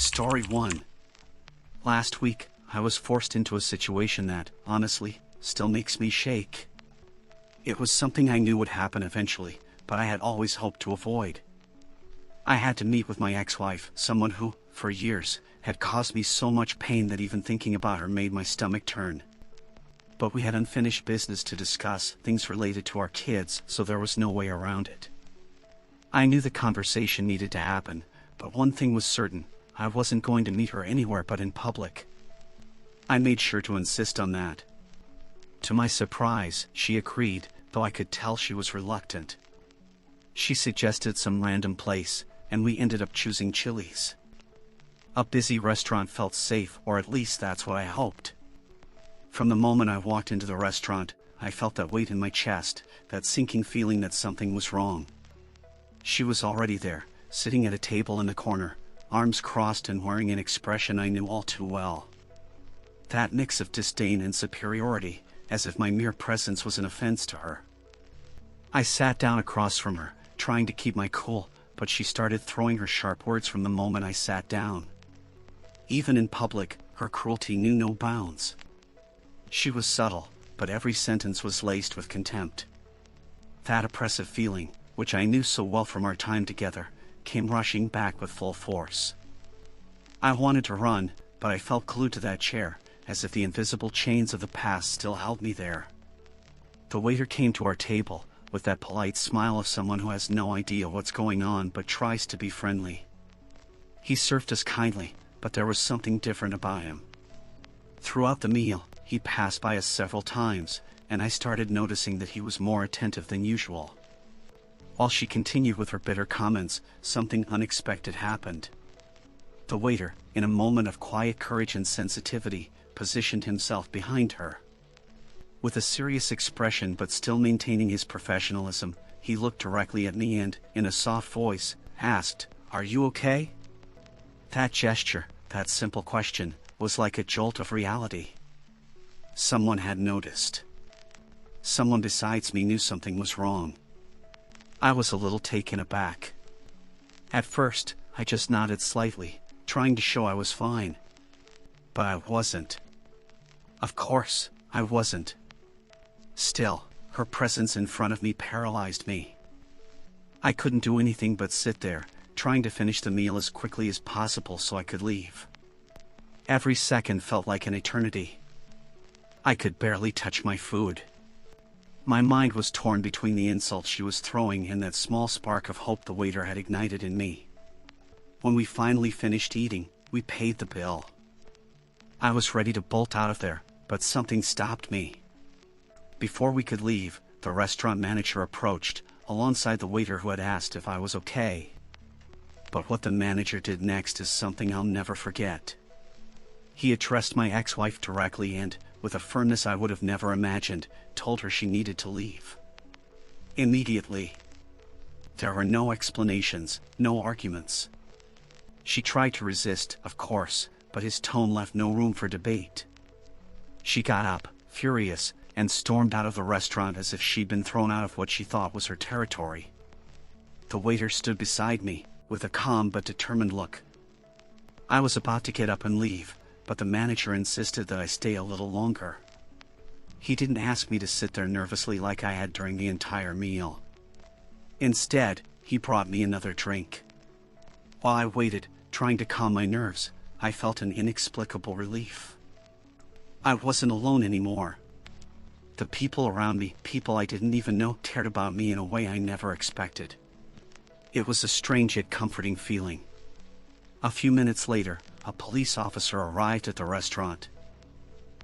Story 1. Last week, I was forced into a situation that, honestly, still makes me shake. It was something I knew would happen eventually, but I had always hoped to avoid. I had to meet with my ex-wife, someone who, for years, had caused me so much pain that even thinking about her made my stomach turn. But we had unfinished business to discuss, things related to our kids, so there was no way around it. I knew the conversation needed to happen, but one thing was certain: I wasn't going to meet her anywhere but in public. I made sure to insist on that. To my surprise, she agreed, though I could tell she was reluctant. She suggested some random place, and we ended up choosing Chili's. A busy restaurant felt safe, or at least that's what I hoped. From the moment I walked into the restaurant, I felt that weight in my chest, that sinking feeling that something was wrong. She was already there, sitting at a table in the corner, arms crossed and wearing an expression I knew all too well. That mix of disdain and superiority, as if my mere presence was an offense to her. I sat down across from her, trying to keep my cool, but she started throwing her sharp words from the moment I sat down. Even in public, her cruelty knew no bounds. She was subtle, but every sentence was laced with contempt. That oppressive feeling, which I knew so well from our time together, came rushing back with full force. I wanted to run, but I felt glued to that chair, as if the invisible chains of the past still held me there. The waiter came to our table, with that polite smile of someone who has no idea what's going on but tries to be friendly. He served us kindly, but there was something different about him. Throughout the meal, he passed by us several times, and I started noticing that he was more attentive than usual. While she continued with her bitter comments, something unexpected happened. The waiter, in a moment of quiet courage and sensitivity, positioned himself behind her. With a serious expression but still maintaining his professionalism, he looked directly at me and, in a soft voice, asked, "Are you okay?" That gesture, that simple question, was like a jolt of reality. Someone had noticed. Someone besides me knew something was wrong. I was a little taken aback. At first, I just nodded slightly, trying to show I was fine. But I wasn't. Of course, I wasn't. Still, her presence in front of me paralyzed me. I couldn't do anything but sit there, trying to finish the meal as quickly as possible so I could leave. Every second felt like an eternity. I could barely touch my food. My mind was torn between the insults she was throwing and that small spark of hope the waiter had ignited in me. When we finally finished eating, we paid the bill. I was ready to bolt out of there, but something stopped me. Before we could leave, the restaurant manager approached, alongside the waiter who had asked if I was okay. But what the manager did next is something I'll never forget. He addressed my ex-wife directly and, with a firmness I would have never imagined, told her she needed to leave. Immediately. There were no explanations, no arguments. She tried to resist, of course, but his tone left no room for debate. She got up, furious, and stormed out of the restaurant as if she'd been thrown out of what she thought was her territory. The waiter stood beside me, with a calm but determined look. I was about to get up and leave, but the manager insisted that I stay a little longer. He didn't ask me to sit there nervously like I had during the entire meal. Instead, he brought me another drink. While I waited, trying to calm my nerves, I felt an inexplicable relief. I wasn't alone anymore. The people around me, people I didn't even know, cared about me in a way I never expected. It was a strange yet comforting feeling. A few minutes later, a police officer arrived at the restaurant.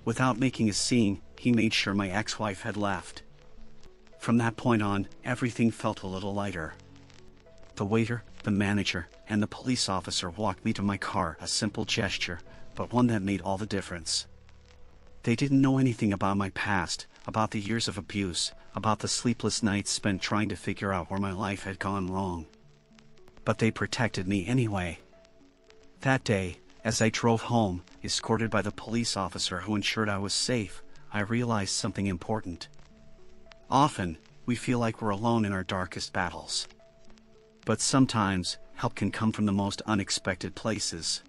Without making a scene, he made sure my ex-wife had left. From that point on, everything felt a little lighter. The waiter, the manager, and the police officer walked me to my car, a simple gesture, but one that made all the difference. They didn't know anything about my past, about the years of abuse, about the sleepless nights spent trying to figure out where my life had gone wrong. But they protected me anyway. That day, as I drove home, escorted by the police officer who ensured I was safe, I realized something important. Often, we feel like we're alone in our darkest battles. But sometimes, help can come from the most unexpected places.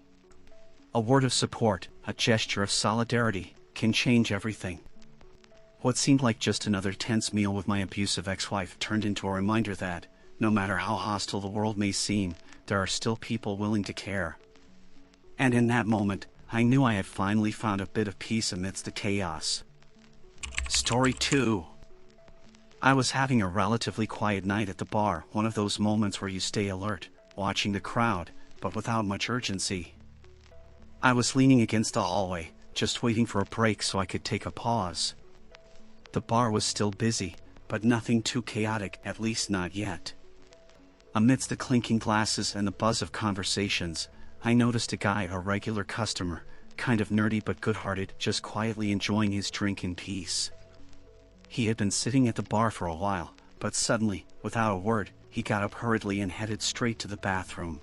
A word of support, a gesture of solidarity, can change everything. What seemed like just another tense meal with my abusive ex-wife turned into a reminder that, no matter how hostile the world may seem, there are still people willing to care. And in that moment, I knew I had finally found a bit of peace amidst the chaos. Story 2. I was having a relatively quiet night at the bar, one of those moments where you stay alert, watching the crowd, but without much urgency. I was leaning against the hallway, just waiting for a break so I could take a pause. The bar was still busy, but nothing too chaotic, at least not yet. Amidst the clinking glasses and the buzz of conversations, I noticed a guy, a regular customer, kind of nerdy but good-hearted, just quietly enjoying his drink in peace. He had been sitting at the bar for a while, but suddenly, without a word, he got up hurriedly and headed straight to the bathroom.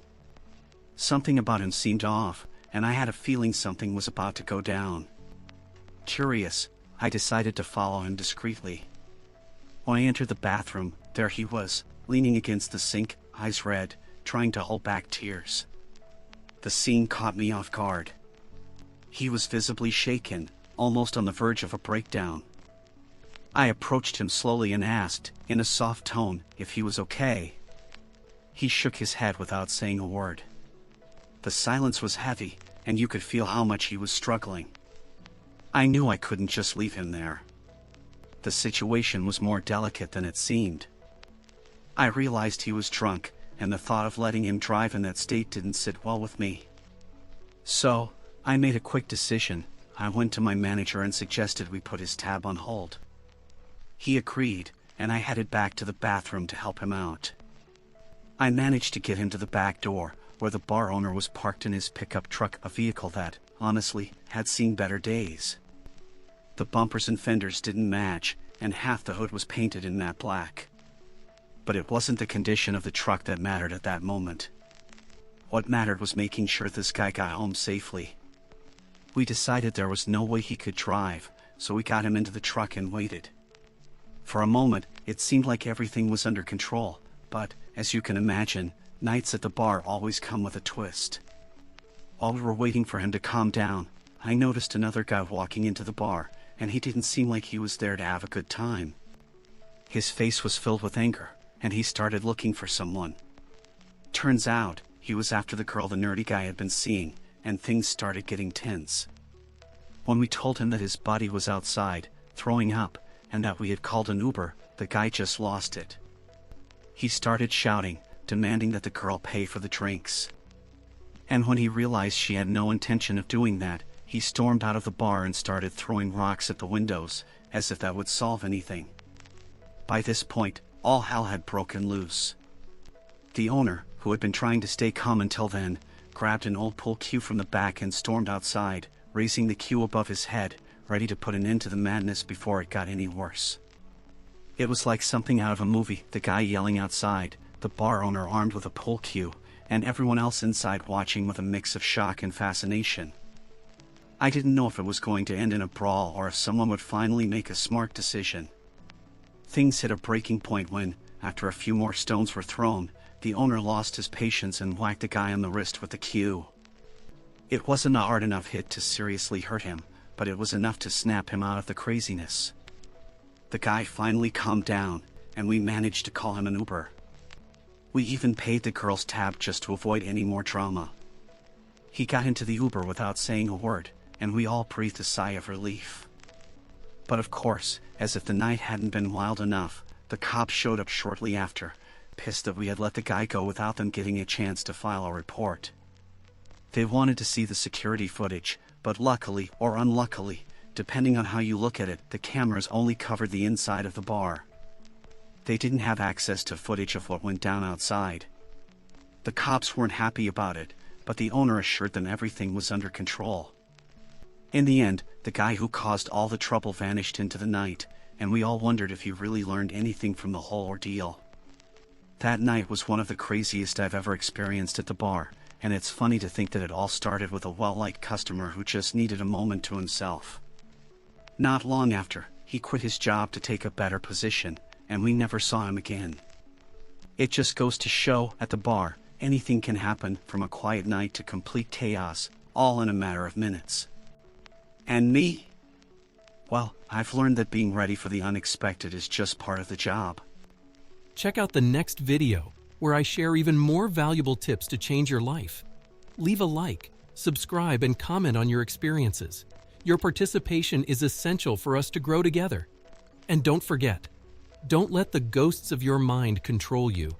Something about him seemed off, and I had a feeling something was about to go down. Curious, I decided to follow him discreetly. When I entered the bathroom, there he was, leaning against the sink, eyes red, trying to hold back tears. The scene caught me off guard. He was visibly shaken, almost on the verge of a breakdown. I approached him slowly and asked, in a soft tone, if he was okay. He shook his head without saying a word. The silence was heavy, and you could feel how much he was struggling. I knew I couldn't just leave him there. The situation was more delicate than it seemed. I realized he was drunk, and the thought of letting him drive in that state didn't sit well with me. So, I made a quick decision. I went to my manager and suggested we put his tab on hold. He agreed, and I headed back to the bathroom to help him out. I managed to get him to the back door, where the bar owner was parked in his pickup truck, a vehicle that, honestly, had seen better days. The bumpers and fenders didn't match, and half the hood was painted in matte black. But it wasn't the condition of the truck that mattered at that moment. What mattered was making sure this guy got home safely. We decided there was no way he could drive, so we got him into the truck and waited. For a moment, it seemed like everything was under control, but, as you can imagine, nights at the bar always come with a twist. While we were waiting for him to calm down, I noticed another guy walking into the bar, and he didn't seem like he was there to have a good time. His face was filled with anger, and he started looking for someone. Turns out, he was after the girl the nerdy guy had been seeing, and things started getting tense. When we told him that his buddy was outside, throwing up, and that we had called an Uber, the guy just lost it. He started shouting, demanding that the girl pay for the drinks. And when he realized she had no intention of doing that, he stormed out of the bar and started throwing rocks at the windows, as if that would solve anything. By this point, all hell had broken loose. The owner, who had been trying to stay calm until then, grabbed an old pool cue from the back and stormed outside, raising the cue above his head, ready to put an end to the madness before it got any worse. It was like something out of a movie, the guy yelling outside, the bar owner armed with a pool cue, and everyone else inside watching with a mix of shock and fascination. I didn't know if it was going to end in a brawl or if someone would finally make a smart decision. Things hit a breaking point when, after a few more stones were thrown, the owner lost his patience and whacked the guy on the wrist with the cue. It wasn't a hard enough hit to seriously hurt him, but it was enough to snap him out of the craziness. The guy finally calmed down, and we managed to call him an Uber. We even paid the girl's tab just to avoid any more drama. He got into the Uber without saying a word, and we all breathed a sigh of relief. But of course, as if the night hadn't been wild enough, the cops showed up shortly after, pissed that we had let the guy go without them getting a chance to file a report. They wanted to see the security footage, but luckily or unluckily, depending on how you look at it, the cameras only covered the inside of the bar. They didn't have access to footage of what went down outside. The cops weren't happy about it, but the owner assured them everything was under control. In the end, the guy who caused all the trouble vanished into the night, and we all wondered if he really learned anything from the whole ordeal. That night was one of the craziest I've ever experienced at the bar, and it's funny to think that it all started with a well-liked customer who just needed a moment to himself. Not long after, he quit his job to take a better position, and we never saw him again. It just goes to show, at the bar, anything can happen, from a quiet night to complete chaos, all in a matter of minutes. And me? Well, I've learned that being ready for the unexpected is just part of the job. Check out the next video, where I share even more valuable tips to change your life. Leave a like, subscribe, and comment on your experiences. Your participation is essential for us to grow together. And don't forget, don't let the ghosts of your mind control you.